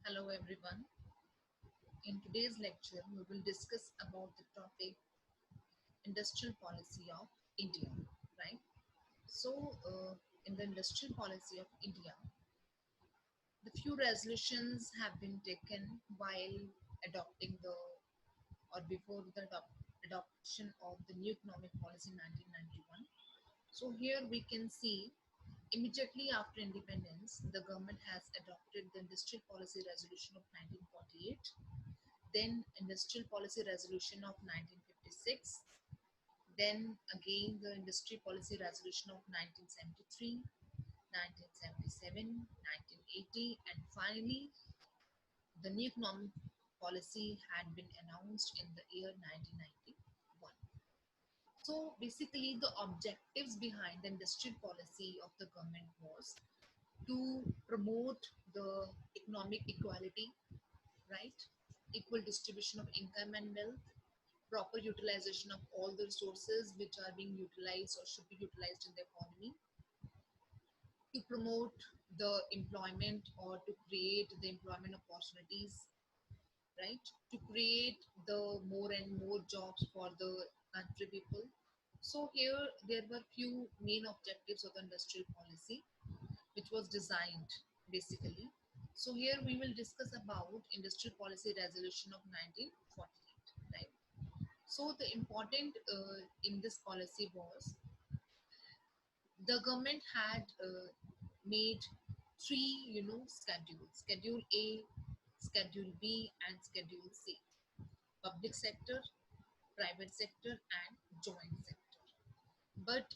Hello everyone. In today's lecture, we will discuss about the topic industrial policy of India, right? In the industrial policy of India, the few resolutions have been taken while adopting the or before the adoption of the new economic policy in 1991. So here we can see immediately after independence, the government has adopted the industrial policy resolution of 1948, then industrial policy resolution of 1956, then again the industry policy resolution of 1973, 1977, 1980, and finally the new economic policy had been announced in the year 1991. So basically the objectives behind the industrial policy of the government was to promote the economic equality, right? Equal distribution of income and wealth, proper utilization of all the resources which are being utilized or should be utilized in the economy, to promote the employment or to create the employment opportunities, right? To create the more and more jobs for the country people. So here there were few main objectives of the industrial policy which was designed basically. So here we will discuss about industrial policy resolution of 1948, right? So the important in this policy was the government had made three, schedules: Schedule A, Schedule B, and Schedule C. Public sector, private sector, and joint sector. But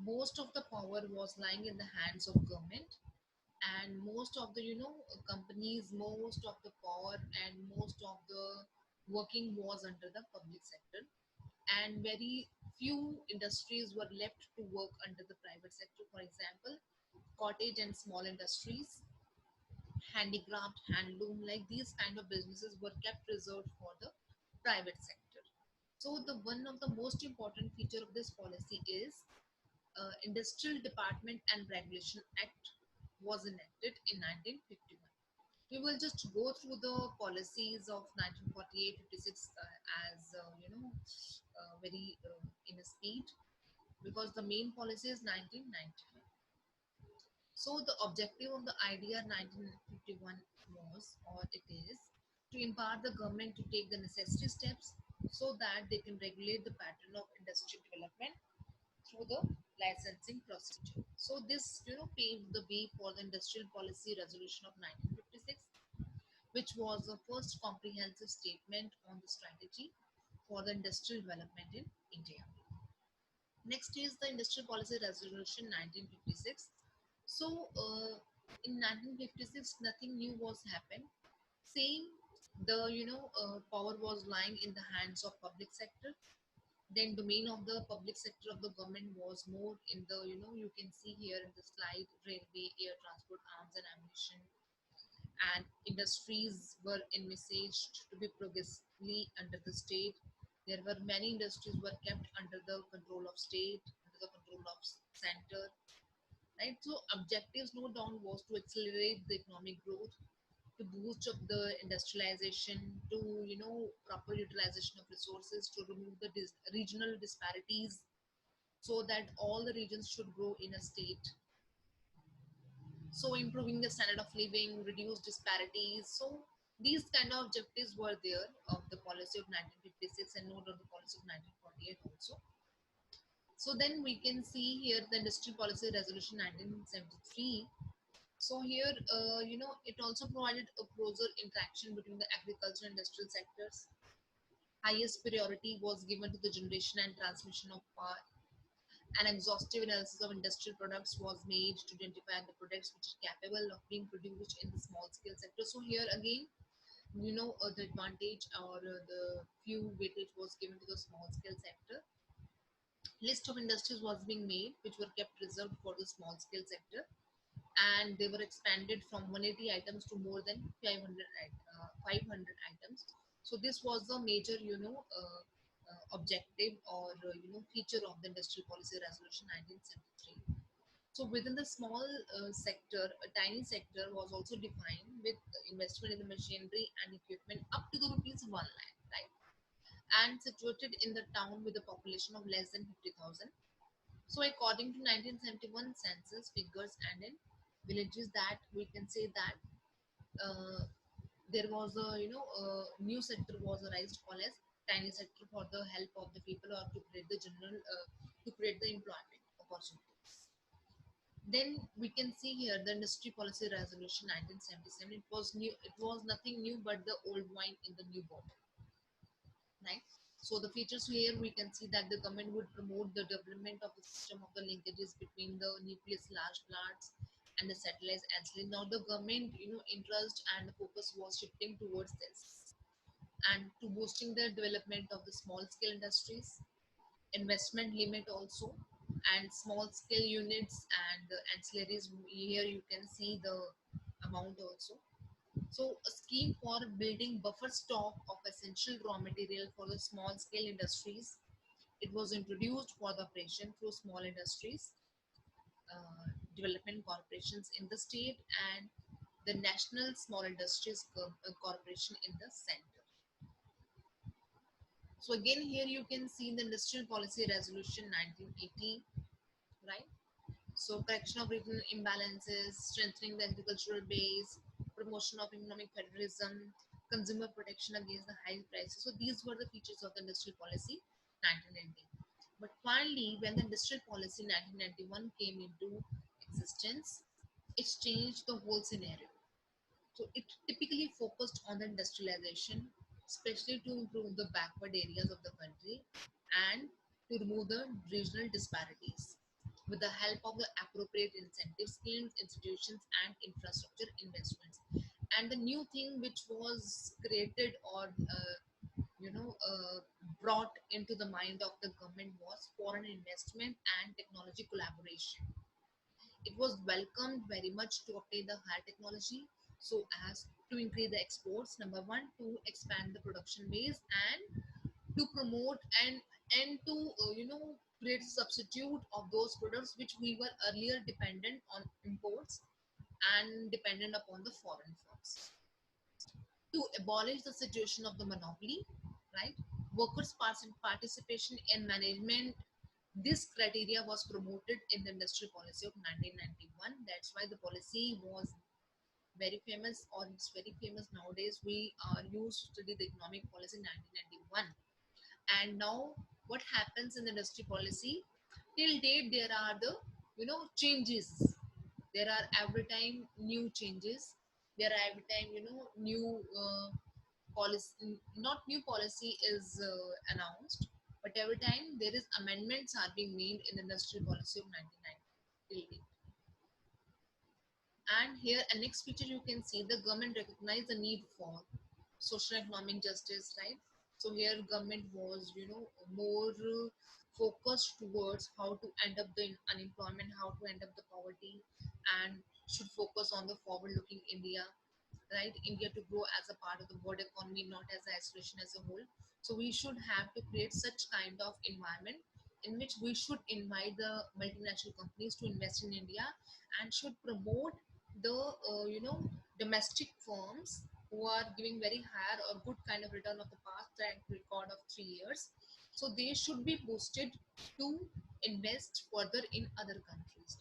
most of the power was lying in the hands of government, and most of the companies, most of the power, and most of the working was under the public sector, and very few industries were left to work under the private sector. For example, cottage and small industries, handicraft, handloom, like these kind of businesses were kept reserved for the private sector. So the one of the most important feature of this policy is Industrial Department and Regulation Act was enacted in 1951. We will just go through the policies of 1948, 56 as very in a speed, because the main policy is 1995. So the objective of the idea 1951 was, or it is, to empower the government to take the necessary steps so that they can regulate the pattern of industrial development through the licensing procedure. So this, paved the way for the industrial policy resolution of 1956, which was the first comprehensive statement on the strategy for the industrial development in India. Next is the Industrial Policy Resolution 1956. So in 1956, nothing new was happened. Same, the power was lying in the hands of public sector. Then domain of the public sector of the government was more in the, you can see here in the slide: railway, air transport, arms and ammunition, and industries were envisaged to be progressively under the state. There were many industries were kept under the control of state, under the control of center, right? So objectives no doubt was to accelerate the economic growth, to boost up the industrialization, to proper utilization of resources, to remove the regional disparities, so that all the regions should grow in a state. So improving the standard of living, reduce disparities. So these kind of objectives were there of the policy of 1956, and note of the policy of 1948 also. So then we can see here the industrial policy resolution 1973. So here, it also provided a closer interaction between the agriculture and industrial sectors. Highest priority was given to the generation and transmission of power. An exhaustive analysis of industrial products was made to identify the products which are capable of being produced in the small scale sector. So here again, the advantage or the few weightage was given to the small scale sector. List of industries was being made which were kept reserved for the small scale sector, and they were expanded from 180 items to more than 500, 500 items. So this was the major, objective or feature of the industrial policy resolution 1973. So within the small sector, a tiny sector was also defined with investment in the machinery and equipment up to the rupees 1 lakh, right? And situated in the town with a population of less than 50,000. So according to 1971 census figures and in villages, that we can say that uh, there was a new sector was raised called as tiny sector for the help of the people or to create the general to create the employment opportunities. Then we can see here the industry policy resolution 1977. It was new. It was nothing new but the old wine in the new bottle, right? So the features here we can see that the government would promote the development of the system of the linkages between the nucleus large plants and the satellites. Actually, now the government interest and the focus was shifting towards this and to boosting the development of the small scale industries, investment limit also, and small scale units and the ancillaries. Here you can see the amount also. So a scheme for building buffer stock of essential raw material for the small scale industries. It was introduced for the operation through small industries development corporations in the state and the national small industries corporation in the center. So again here you can see the industrial policy resolution 1980, right? So correction of regional imbalances, strengthening the agricultural base, promotion of economic federalism, consumer protection against the high prices. So these were the features of the industrial policy 1990. But finally, when the industrial policy 1991 came into existence, it changed the whole scenario. So it typically focused on the industrialization, especially to improve the backward areas of the country and to remove the regional disparities with the help of the appropriate incentive schemes, institutions, and infrastructure investments. And the new thing which was created or you know uh, brought into the mind of the government was foreign investment and technology collaboration. It was welcomed very much to obtain the higher technology so as to increase the exports, number one, to expand the production base and to promote and to create a substitute of those products which we were earlier dependent on imports and dependent upon the foreign firms, to abolish the situation of the monopoly, right? Workers' participation in management. This criteria was promoted in the industrial policy of 1991. That's why the policy was very famous, or it's very famous nowadays. We are used to study the economic policy in 1991. And now what happens in the industry policy? Till date there are the changes. There are every time new changes. There are every time new policy. Not new policy is announced, but every time there is amendments are being made in the industrial policy of 1990 till date. And here, a next feature you can see the government recognized the need for social economic justice, right? So here, government was, more focused towards how to end up the unemployment, how to end up the poverty, and should focus on the forward-looking India, right? India to grow as a part of the world economy, not as an isolation as a whole. So we should have to create such kind of environment in which we should invite the multinational companies to invest in India and should promote the domestic firms who are giving very higher or good kind of return of the past track record of 3 years. So they should be boosted to invest further in other countries.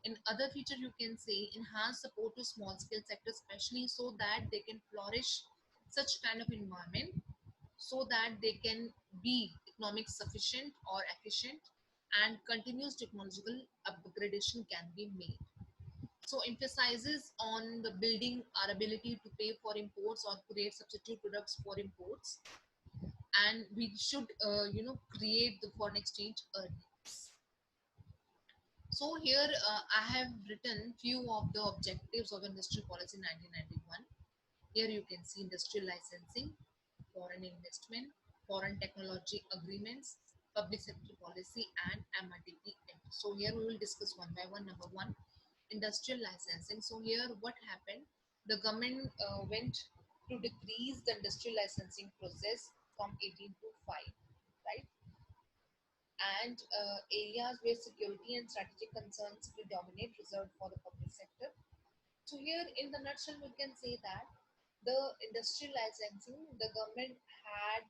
In other feature you can say enhance support to small scale sector, especially so that they can flourish such kind of environment so that they can be economic sufficient or efficient and continuous technological upgradation can be made. So emphasizes on the building our ability to pay for imports or create substitute products for imports, and we should create the foreign exchange earnings. So here I have written few of the objectives of industrial policy 1991. Here you can see industrial licensing, foreign investment, foreign technology agreements, public sector policy, and MRTP Act. So here we will discuss one by one. Number one, industrial licensing. So here what happened? The government went to decrease the industrial licensing process from 18 to 5, right? And areas where security and strategic concerns predominate reserved for the public sector. So here in the nutshell we can say that the industrial licensing, the government had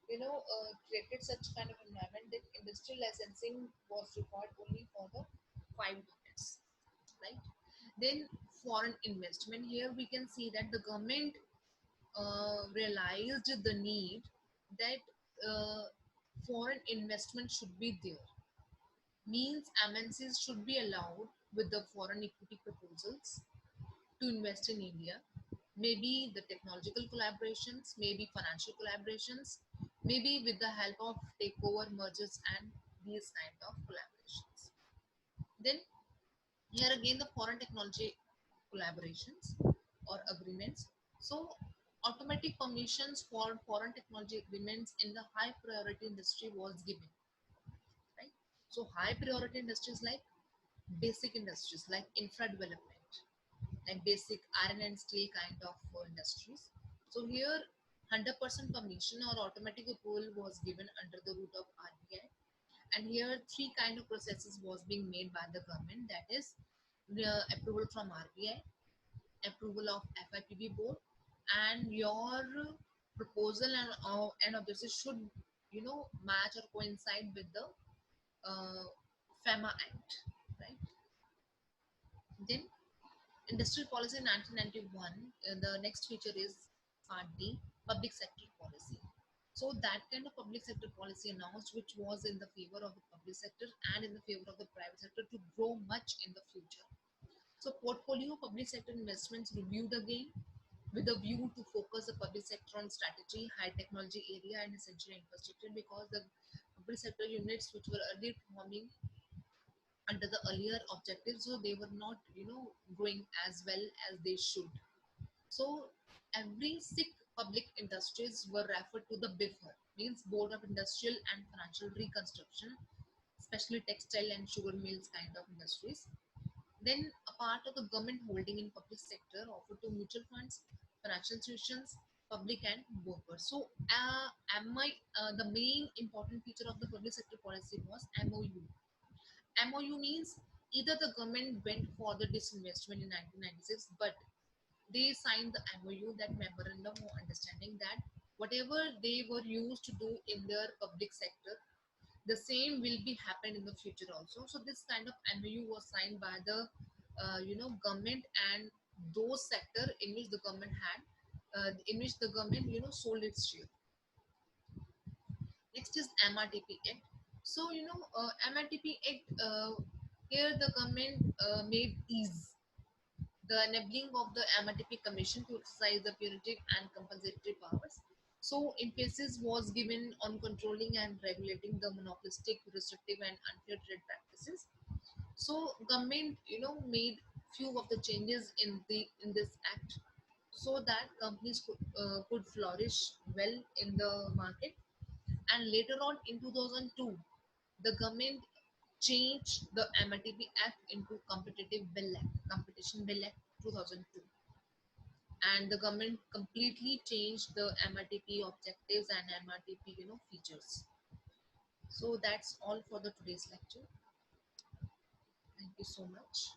created such kind of environment that industrial licensing was required only for the 5 units, right? Then foreign investment, here we can see that the government realized the need that foreign investment should be there, means MNCs should be allowed with the foreign equity proposals to invest in India. Maybe the technological collaborations, maybe financial collaborations, maybe with the help of takeover mergers and these kind of collaborations. Then here again the foreign technology collaborations or agreements. So automatic permissions for foreign technology agreements in the high priority industry was given, right? So high priority industries like basic industries like infra development, like basic iron and steel kind of industries. So here 100% permission or automatic approval was given under the route of RBI, and here three kind of processes was being made by the government, that is the approval from RBI, approval of FIPB board, and your proposal and objectives should match or coincide with the FEMA Act, right? Then industrial policy in 1991, the next feature is Part D, public sector policy. So that kind of public sector policy announced, which was in the favor of the public sector and in the favor of the private sector to grow much in the future. So portfolio public sector investments reviewed again with a view to focus the public sector on strategy, high technology area and essential infrastructure, because the public sector units which were earlier performing under the earlier objectives, so they were not growing as well as they should. So every six public industries were referred to the BIFR, means Board of Industrial and Financial Reconstruction, especially textile and sugar mills kind of industries. Then a part of the government holding in public sector offered to mutual funds, financial institutions, public and workers. So the main important feature of the public sector policy was MOU. MOU means either the government went for the disinvestment in 1996, but they signed the MOU, that memorandum of understanding, that whatever they were used to do in their public sector, the same will be happen in the future also. So this kind of MOU was signed by the government and those sector in which the government had in which the government sold its share. Next is MRTP Act. So MRTP Act, here the government made ease the enabling of the MRTP Commission to exercise the punitive and compensatory powers. So emphasis was given on controlling and regulating the monopolistic, restrictive and unfair trade practices. So government made few of the changes in this act so that companies could flourish well in the market. And later on in 2002, the government changed the MRTP Act into Competitive Bill Act, Competition Bill Act 2002, and the government completely changed the MRTP objectives and MRTP features. So that's all for the today's lecture. Thank you so much.